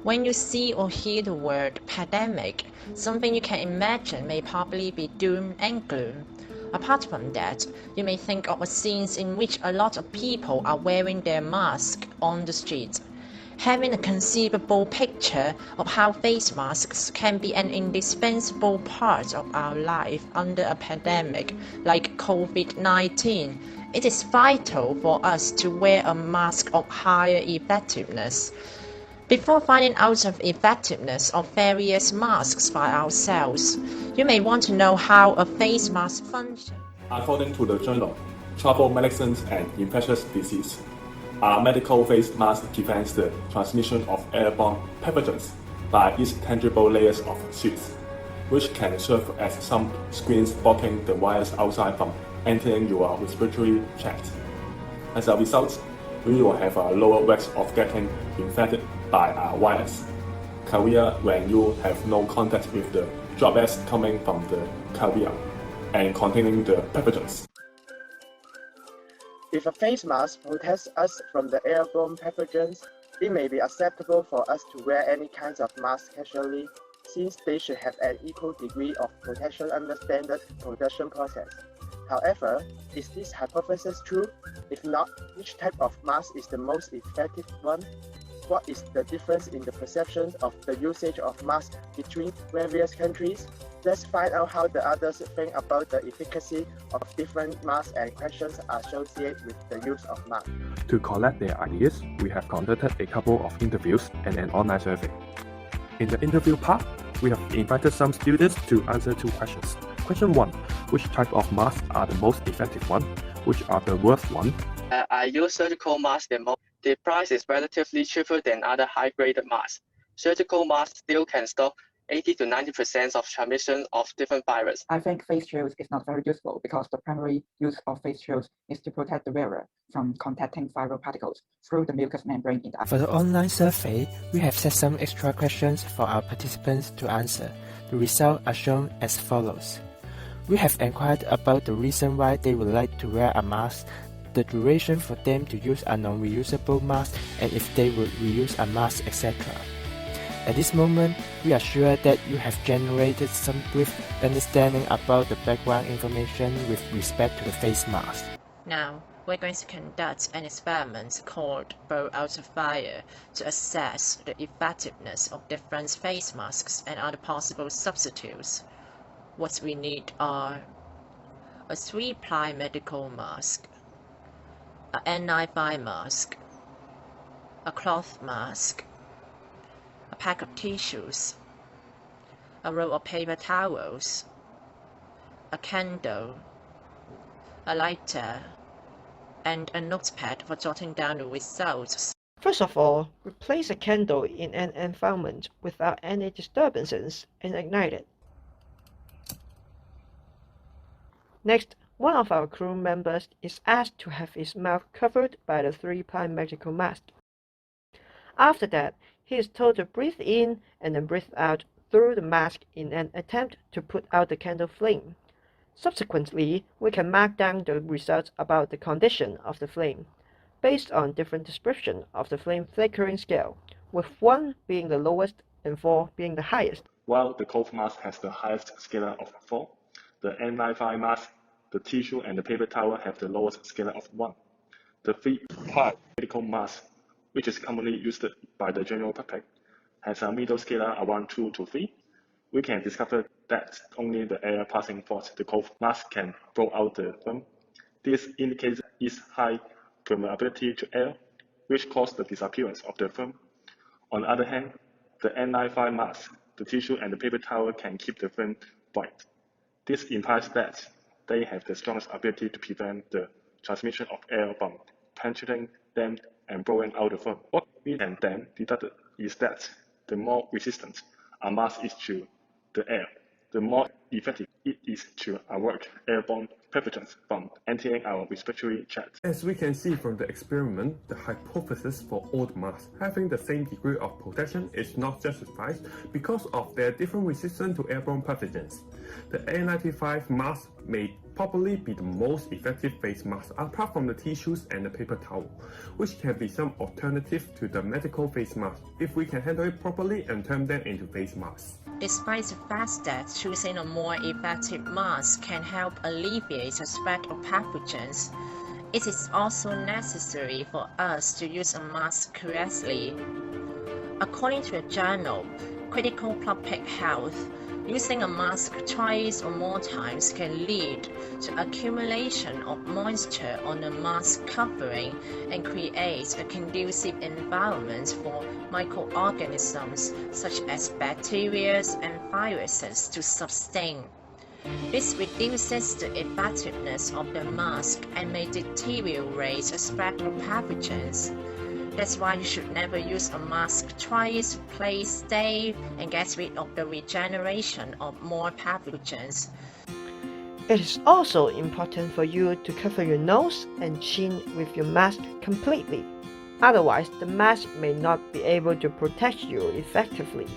When you see or hear the word pandemic, something you can imagine may probably be doom and gloom. Apart from that, you may think of a scene in which a lot of people are wearing their mask on the street. Having a conceivable picture of how face masks can be an indispensable part of our life under a pandemic like COVID-19, it is vital for us to wear a mask of higher effectiveness. Before finding out the effectiveness of various masks by ourselves, you may want to know how a face mask functions. According to the journal Travel Medicine and Infectious Disease, a medical face mask prevents the transmission of airborne pathogens by its tangible layers of sheaths, which can serve as some screens blocking the virus outside from entering your respiratory tract. As a result, we will have a lower risk of getting infected by a virus carrier when you have no contact with the droplets coming from the carrier and containing the pathogens. If a face mask protects us from the airborne pathogens, it may be acceptable for us to wear any kinds of mask casually, since they should have an equal degree of protection under standard production process. However, is this hypothesis true? If not, which type of mask is the most effective one? What is the difference in the perception of the usage of masks between various countries? Let's find out how the others think about the efficacy of different masks and questions associated with the use of masks. To collect their ideas, we have conducted a couple of interviews and an online survey. In the interview part, we have invited some students to answer two questions. Question 1. Which type of masks are the most effective one? Which are the worst one? I use surgical masks the most. The price is relatively cheaper than other high-graded masks. Surgical masks still can stop 80 to 90% of transmission of different viruses. I think face shields is not very useful because the primary use of face shields is to protect the wearer from contacting viral particles through the mucous membrane in the eye. For the online survey, we have set some extra questions for our participants to answer. The results are shown as follows. We have inquired about the reason why they would like to wear a mask, the duration for them to use a non-reusable mask, and if they would reuse a mask, etc. At this moment, we are sure that you have generated some brief understanding about the background information with respect to the face mask. Now, we're going to conduct an experiment called Bow Out of Fire to assess the effectiveness of different face masks and other possible substitutes. What we need are a 3-ply medical mask, an N95 mask, a cloth mask, a pack of tissues, a roll of paper towels, a candle, a lighter, and a notepad for jotting down the results. First of all, we place a candle in an environment without any disturbances and ignite it. Next, one of our crew members is asked to have his mouth covered by the 3-ply medical mask. After that, he is told to breathe in and then breathe out through the mask in an attempt to put out the candle flame. Subsequently, we can mark down the results about the condition of the flame, based on different description of the flame flickering scale, with 1 being the lowest and 4 being the highest. While the cloth mask has the highest scale of 4, the N95 mask, the tissue, and the paper towel have the lowest scale of 1. The 3-ply medical mask, which is commonly used by the general public, has a middle scale around 2 to 3. We can discover that only the air passing through the cloth mask can blow out the film. This indicates its high permeability to air, which causes the disappearance of the film. On the other hand, the N95 mask, the tissue, and the paper towel can keep the film bright. This implies that they have the strongest ability to prevent the transmission of air from penetrating them and blowing out the film. What we can then deduct is that the more resistant a mask is to the air, the more effective it is to avoid airborne pathogens from entering our respiratory tract. As we can see from the experiment, the hypothesis for all the masks having the same degree of protection is not justified because of their different resistance to airborne pathogens. The N95 mask may probably be the most effective face mask apart from the tissues and the paper towel, which can be some alternative to the medical face mask if we can handle it properly and turn them into face masks. Despite the fact that choosing a more effective mask can help alleviate the spread of pathogens, it is also necessary for us to use a mask correctly. According to a journal, Critical Public Health, using a mask twice or more times can lead to accumulation of moisture on the mask covering and create a conducive environment for microorganisms such as bacteria and viruses to sustain. This reduces the effectiveness of the mask and may deteriorate the spread of pathogens. That's why you should never use a mask twice to play safe and get rid of the regeneration of more pathogens. It is also important for you to cover your nose and chin with your mask completely. Otherwise, the mask may not be able to protect you effectively,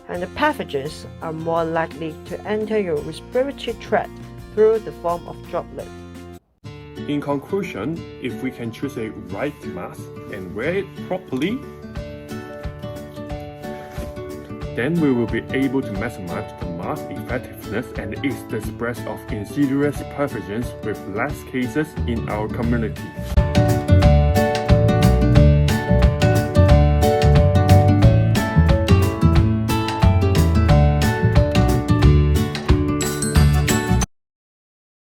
and the pathogens are more likely to enter your respiratory tract through the form of droplets. In conclusion, if we can choose a right mask and wear it properly, then we will be able to maximize the mask effectiveness and ease the spread of insidious pathogens with less cases in our community.